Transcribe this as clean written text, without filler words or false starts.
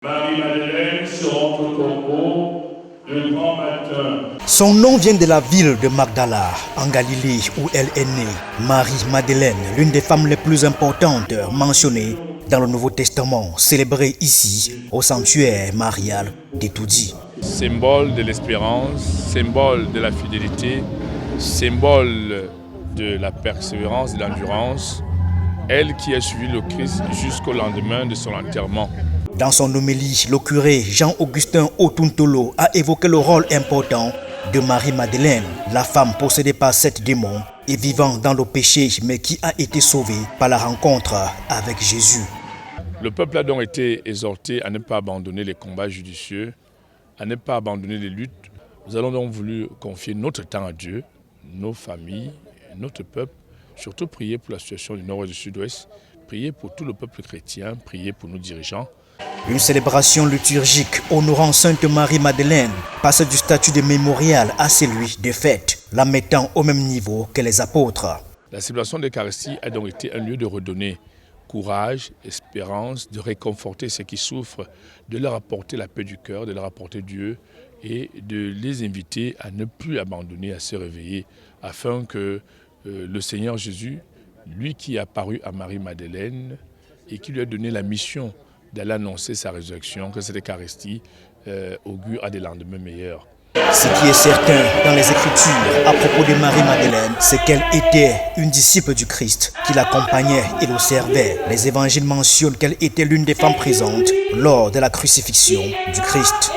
Marie-Madeleine se rend au tombeau le grand matin. Son nom vient de la ville de Magdala, en Galilée, où elle est née. Marie-Madeleine, l'une des femmes les plus importantes mentionnées dans le Nouveau Testament, célébrée ici au sanctuaire marial d'Etoudi. Symbole de l'espérance, symbole de la fidélité, symbole de la persévérance, de l'endurance, elle qui a suivi le Christ jusqu'au lendemain de son enterrement. Dans son homélie, le curé Jean-Augustin Otuntolo a évoqué le rôle important de Marie-Madeleine, la femme possédée par 7 démons et vivant dans le péché, mais qui a été sauvée par la rencontre avec Jésus. Le peuple a donc été exhorté à ne pas abandonner les combats judicieux, à ne pas abandonner les luttes. Nous avons donc voulu confier notre temps à Dieu, nos familles, notre peuple, surtout prier pour la situation du nord et du sud-ouest, prier pour tout le peuple chrétien, prier pour nos dirigeants. Une célébration liturgique honorant Sainte Marie-Madeleine passe du statut de mémorial à celui de fête, la mettant au même niveau que les apôtres. La célébration de l'Eucharistie a donc été un lieu de redonner courage, espérance, de réconforter ceux qui souffrent, de leur apporter la paix du cœur, de leur apporter Dieu et de les inviter à ne plus abandonner, à se réveiller, afin que le Seigneur Jésus, lui qui est apparu à Marie-Madeleine et qui lui a donné la mission d'aller annoncer sa résurrection, que cette Eucharistie augure à des lendemains meilleurs. Ce qui est certain dans les Écritures à propos de Marie-Madeleine, c'est qu'elle était une disciple du Christ qui l'accompagnait et le servait. Les évangiles mentionnent qu'elle était l'une des femmes présentes lors de la crucifixion du Christ.